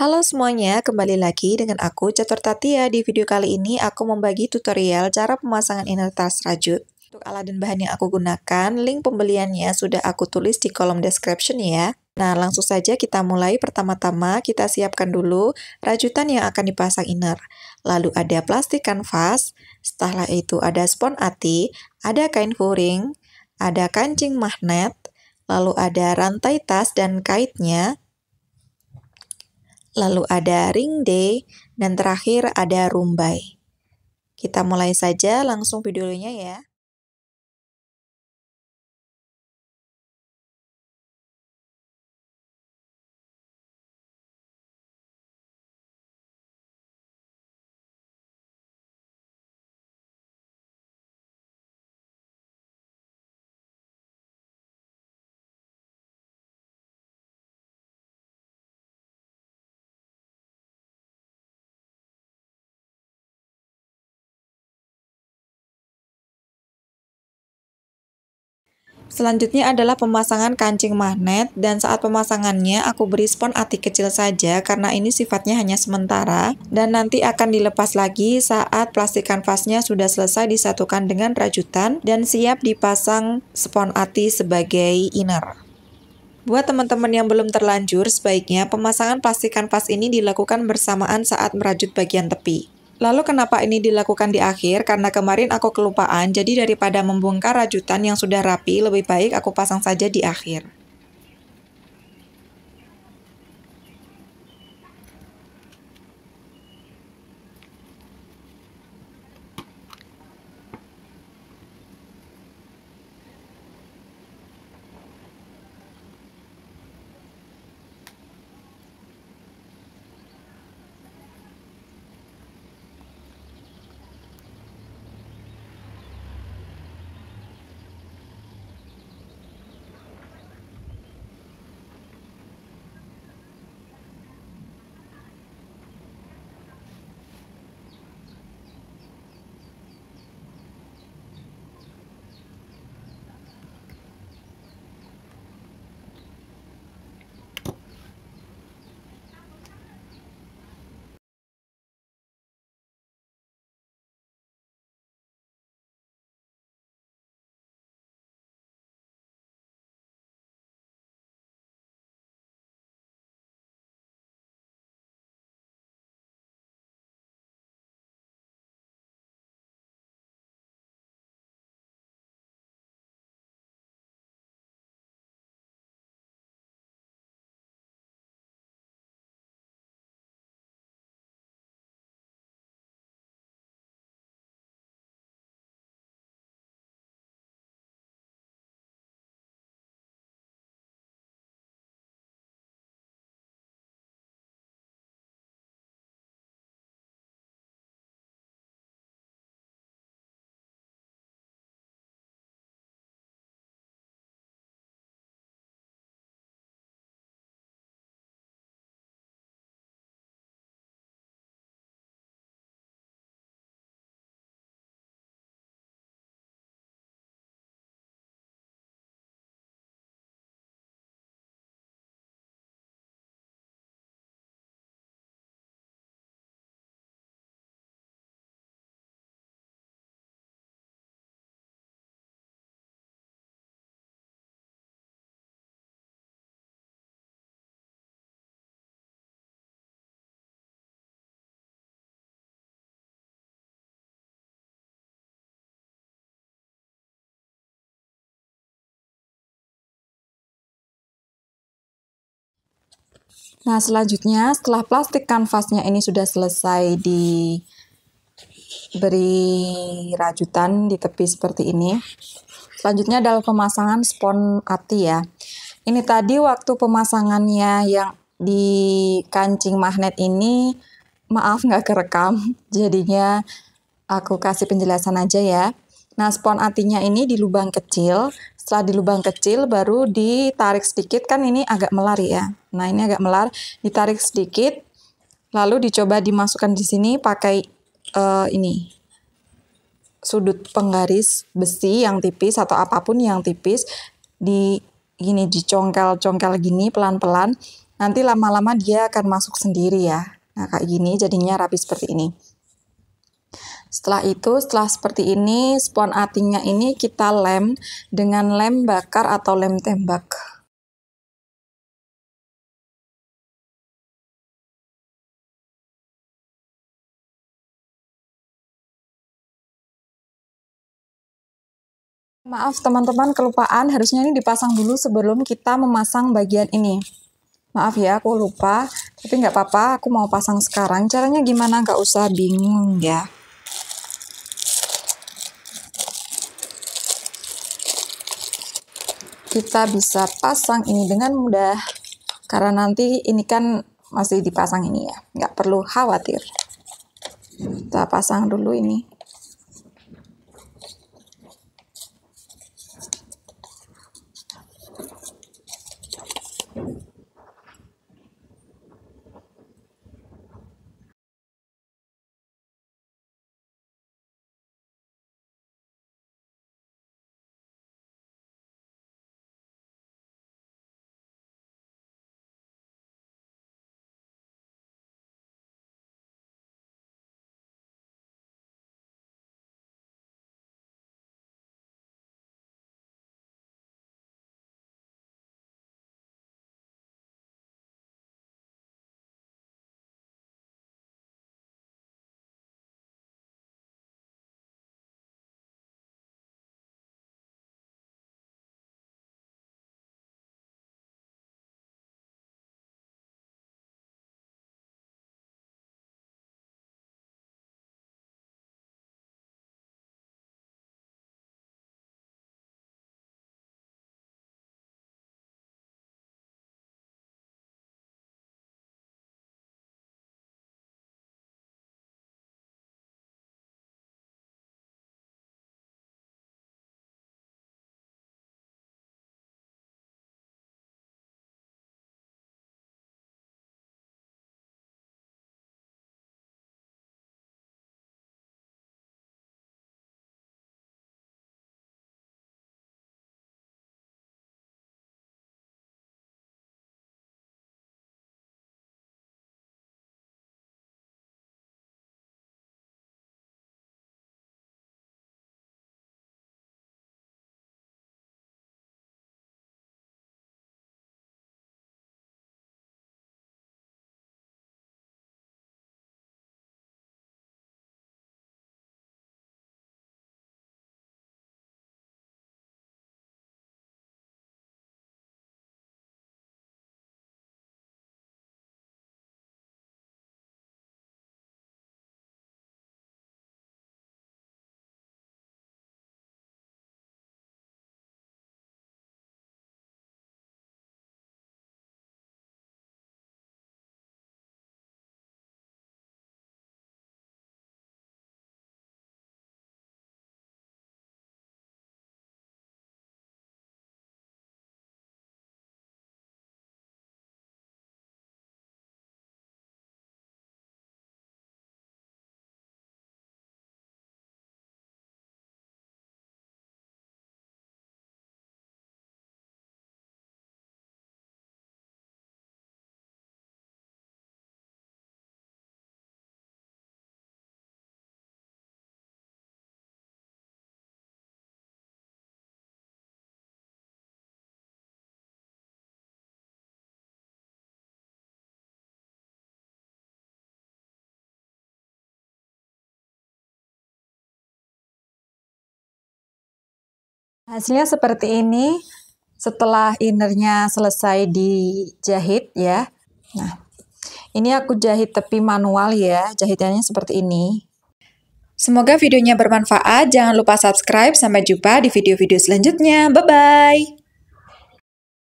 Halo semuanya, kembali lagi dengan aku Catur Tatia. Di video kali ini aku membagi tutorial cara pemasangan inner tas rajut. Untuk alat dan bahan yang aku gunakan, link pembeliannya sudah aku tulis di kolom description ya. Nah, langsung saja kita mulai. Pertama-tama kita siapkan dulu rajutan yang akan dipasang inner. Lalu ada plastik kanvas, setelah itu ada spons ati, ada kain furing, ada kancing magnet, lalu ada rantai tas dan kaitnya, lalu ada ring day, dan terakhir ada rumbai. Kita mulai saja langsung videonya ya. Selanjutnya adalah pemasangan kancing magnet, dan saat pemasangannya aku beri spons ati kecil saja karena ini sifatnya hanya sementara dan nanti akan dilepas lagi saat plastik kanvasnya sudah selesai disatukan dengan rajutan dan siap dipasang spons ati sebagai inner. Buat teman-teman yang belum terlanjur, sebaiknya pemasangan plastik kanvas ini dilakukan bersamaan saat merajut bagian tepi. Lalu kenapa ini dilakukan di akhir? Karena kemarin aku kelupaan, jadi daripada membongkar rajutan yang sudah rapi, lebih baik aku pasang saja di akhir. Nah, selanjutnya setelah plastik kanvasnya ini sudah selesai diberi rajutan di tepi seperti ini, selanjutnya adalah pemasangan spons ati ya. Ini tadi waktu pemasangannya yang di kancing magnet ini, maaf nggak kerekam, jadinya aku kasih penjelasan aja ya. Nah, spons atinya ini di lubang kecil. Setelah di lubang kecil baru ditarik sedikit, kan ini agak melar ya. Nah, ini agak melar, ditarik sedikit. Lalu dicoba dimasukkan di sini pakai ini sudut penggaris besi yang tipis atau apapun yang tipis, di gini dicongkel-congkel gini pelan-pelan. nanti lama-lama dia akan masuk sendiri ya. Nah, kayak gini jadinya rapi seperti ini. Setelah itu, setelah seperti ini, spons atinya ini kita lem dengan lem bakar atau lem tembak. Maaf teman-teman, kelupaan, harusnya ini dipasang dulu sebelum kita memasang bagian ini. Maaf ya, aku lupa, tapi nggak apa-apa, aku mau pasang sekarang. Caranya gimana? Nggak usah bingung ya. Kita bisa pasang ini dengan mudah, karena nanti ini kan masih dipasang ini ya, nggak perlu khawatir. Kita pasang dulu ini. Hasilnya seperti ini setelah innernya selesai dijahit ya. Nah, ini aku jahit tepi manual ya, jahitannya seperti ini. Semoga videonya bermanfaat, jangan lupa subscribe, sampai jumpa di video-video selanjutnya, bye-bye!